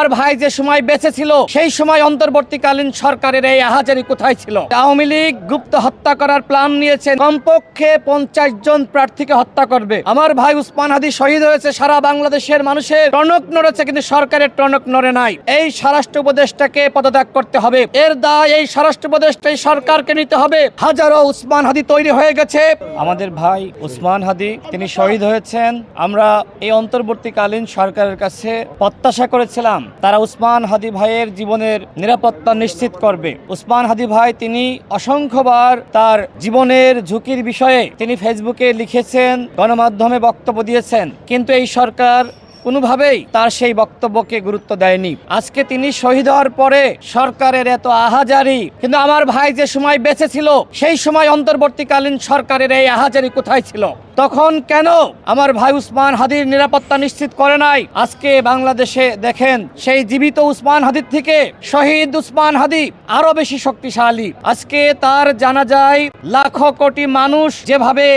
আমার ভাই যে সময় বেঁচে ছিল সেই সময় অন্তর্বর্তীকালীন সরকারের এই আহাজারি কোথায় ছিল? আওয়ামী লীগ গুপ্ত হত্যা করার প্ল্যান নিয়েছে, কমপক্ষে 50 জন প্রার্থীকে হত্যা করবে। আমার ভাই উসমান হাদি শহীদ হয়েছে, সারা বাংলাদেশের মানুষের টনক নড়েছে, কিন্তু সরকারের টনক নড়ে নাই। এই স্বরাষ্ট্র উপদেষ্টাকে পদত্যাগ করতে হবে। এর দায় এই স্বরাষ্ট্র উপদেষ্টাই সরকারকে নিতে হবে। হাজারো উসমান হাদি তৈরি হয়ে গেছে। আমাদের ভাই উসমান হাদি তিনি শহীদ হয়েছেন। আমরা এই অন্তর্বর্তীকালীন সরকারের কাছে প্রত্যাশা করেছিলাম তারা উসমান হাদি ভাইয়ের জীবনের নিরাপত্তা নিশ্চিত করবে। উসমান হাদি ভাই তিনি অসংখ্যবার তার জীবনের ঝুঁকির বিষয়ে তিনি ফেসবুকে লিখেছেন, গণমাধ্যমে বক্তব্য দিয়েছেন, কিন্তু এই সরকার কোনোভাবেই তার সেই বক্তব্যকে গুরুত্ব দেয়নি। আজকে তিনি শহীদ হওয়ার পরে সরকারের এত আহাজারি, কিন্তু আমার ভাই যে সময় বেঁচে ছিল সেই সময় অন্তর্বর্তীকালীন সরকারের এই আহাজারি কোথায় ছিল? তখন কেন আমার ভাই উসমান হাদির নিরাপত্তা নিশ্চিত করে নাই? আজকে বাংলাদেশে দেখেন, সেই জীবিত উসমান হাদির থেকে শহীদ উসমান হাদি আরো বেশি শক্তিশালী। আজকে তার জানাজায় লাখো কোটি মানুষ যেভাবে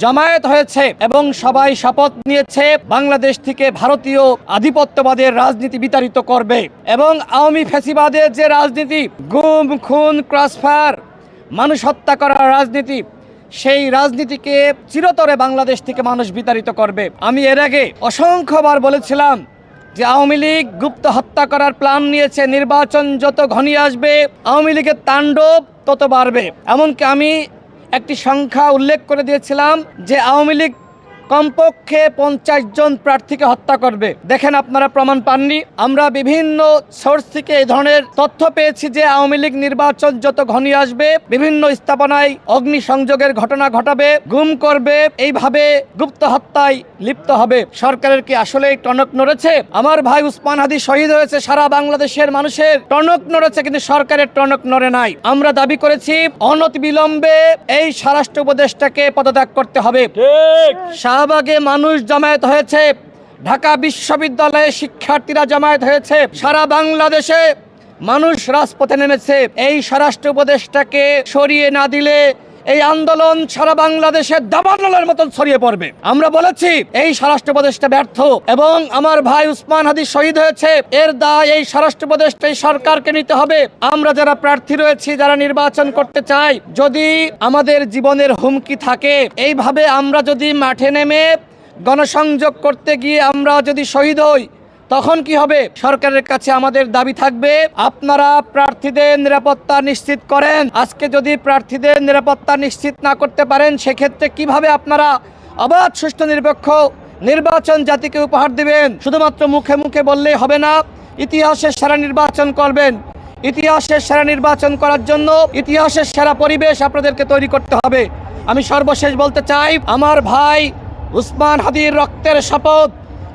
জামায়াত হয়েছে এবং সবাই শপথ নিয়েছে বাংলাদেশ থেকে ভারতীয় আধিপত্যবাদের রাজনীতি বিতাড়িত করবে এবং আওয়ামী ফ্যাসিবাদের যে রাজনীতি, গুম খুন ক্রসফায়ার মানুষ হত্যা করার রাজনীতি, সেই রাজনীতিকে চিরতরে বাংলাদেশ থেকে মানুষ বিতাড়িত করবে। আমি এর আগে অসংখ্যবার বলেছিলাম যে আওয়ামী লীগ গুপ্ত হত্যা করার প্ল্যান নিয়েছে, নির্বাচন যত ঘনিয়ে আসবে আওয়ামী লীগের তাণ্ডব তত বাড়বে। এমনকি আমি একটি সংখ্যা উল্লেখ করে দিয়েছিলাম যে আওয়ামী লীগ কমপক্ষে 50 জন প্রার্থীকে হত্যা করবে। দেখেন, আপনারা প্রমাণ পাননি। আমরা বিভিন্ন সোর্স থেকে এই ধরনের তথ্য পেয়েছি যে আওয়ামী লীগ নির্বাচন যত ঘনিয়ে আসবে বিভিন্ন স্থাপনায় অগ্নিসংযোগের ঘটনা ঘটাবে, গুম করবে, এইভাবে গুপ্ত হত্যায় লিপ্ত হবে। সরকারের কি আসলে টনক নড়েছে? আমার ভাই উসমান হাদি শহীদ হয়েছে, সারা বাংলাদেশের মানুষের টনক নড়েছে, কিন্তু সরকারের টনক নড়ে নাই। আমরা দাবি করেছি অনতিবিলম্বে এই স্বরাষ্ট্র উপদেষ্টাকে পদত্যাগ করতে হবে। শাহবাগে মানুষ জমায়েত হয়েছে, ঢাকা বিশ্ববিদ্যালয়ে শিক্ষার্থীরা জমায়েত হয়েছে, সারা বাংলাদেশে মানুষ রাজপথে নেমেছে। এই স্বরাষ্ট্র উপদেষ্টাকে সরিয়ে না দিলে এই আন্দোলন সারা বাংলাদেশে দাবানলের মতন ছড়িয়ে পড়বে। আমরা বলেছি এই স্বরাষ্ট্র উপদেষ্টা ব্যর্থ এবং আমার ভাই উসমান হাদি শহীদ হয়েছে, এর দায় এই স্বরাষ্ট্র উপদেষ্টাই সরকারকে নিতে হবে। আমরা যারা প্রার্থী রয়েছি, যারা নির্বাচন করতে চাই, যদি আমাদের জীবনের হুমকি থাকে, এইভাবে আমরা যদি মাঠে নেমে গণসংযোগ করতে গিয়ে আমরা যদি শহীদ হই, তখন কি হবে? সরকারের কাছে আমাদের দাবি থাকবে, আপনারা প্রার্থীদের নিরাপত্তা নিশ্চিত করেন। আজকে যদি প্রার্থীদের নিরাপত্তা নিশ্চিত না করতে পারেন, সেক্ষেত্রে কিভাবে আপনারা অবাধ সুষ্ঠু নিরপেক্ষ নির্বাচন জাতিকে উপহার দিবেন? শুধুমাত্র মুখে মুখে বললেই হবে না, ইতিহাসের সেরা নির্বাচন করবেন। ইতিহাসের সেরা নির্বাচন করার জন্য ইতিহাসের সেরা পরিবেশ আপনাদেরকে তৈরি করতে হবে। আমি সর্বশেষ বলতে চাই, আমার ভাই উসমান হাদির রক্তের শপথ,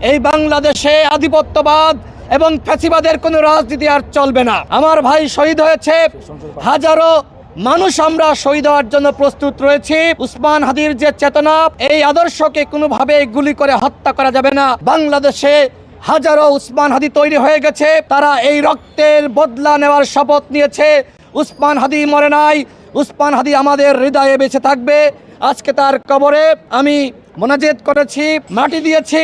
এই বাংলাদেশে আধিপত্যবাদ এবং ফ্যাসিবাদের কোনো রাজনীতি আর চলবে না। আমার ভাই শহীদ হয়েছে, হাজারো মানুষ আমরা শহীদ হওয়ার জন্য প্রস্তুত রয়েছি। উসমান হাদির যে চেতনা, এই আদর্শকে কোনোভাবে গুলি করে হত্যা করা যাবে না। বাংলাদেশে হাজারো উসমান হাদি তৈরি হয়ে গেছে, তারা এই রক্তের বদলা নেওয়ার শপথ নিয়েছে। উসমান হাদি মরে নাই, উসমান হাদি আমাদের হৃদয়ে বেঁচে থাকবে। আজকে তার কবরে আমি মোনাজেত করেছি, মাটি দিয়েছি।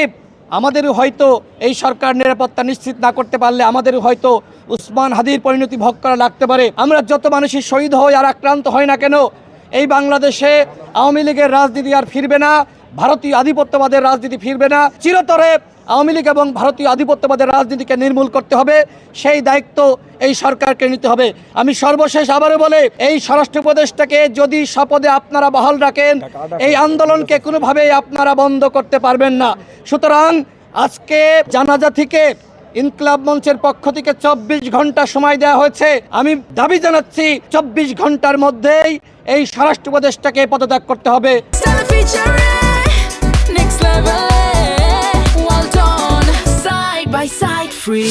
আমাদেরও হয়তো এই সরকার নিরাপত্তা নিশ্চিত না করতে পারলে আমাদেরও হয়তো উসমান হাদির পরিণতি ভোগ করা লাগতে পারে। আমরা যত মানুষই শহীদ হই আর আক্রান্ত হয় না কেন, এই বাংলাদেশে আওয়ামী লীগের রাজনীতি আর ফিরবে না, ভারতীয় আধিপত্যবাদের রাজনীতি ফিরবে না। চিরতরে আওয়ামী লীগ এবং ভারতীয় আধিপত্যবাদের রাজনীতিকে নির্মূল করতে হবে, সেই দায়িত্ব এই সরকারকে নিতে হবে। আমি সর্বশেষ আবারও বলে, এই স্বরাষ্ট্র উপদেষ্টাকে যদি শপথে আপনারা বহাল রাখেন, এই আন্দোলনকে কোনোভাবেই আপনারা বন্ধ করতে পারবেন না। সুতরাং আজকে জানাজা থেকে ইনকিলাব মঞ্চের পক্ষ থেকে 24 ঘন্টা সময় দেওয়া হয়েছে। আমি দাবি জানাচ্ছি 24 ঘন্টার মধ্যেই এই স্বরাষ্ট্র উপদেষ্টাকে পদত্যাগ করতে হবে। By side free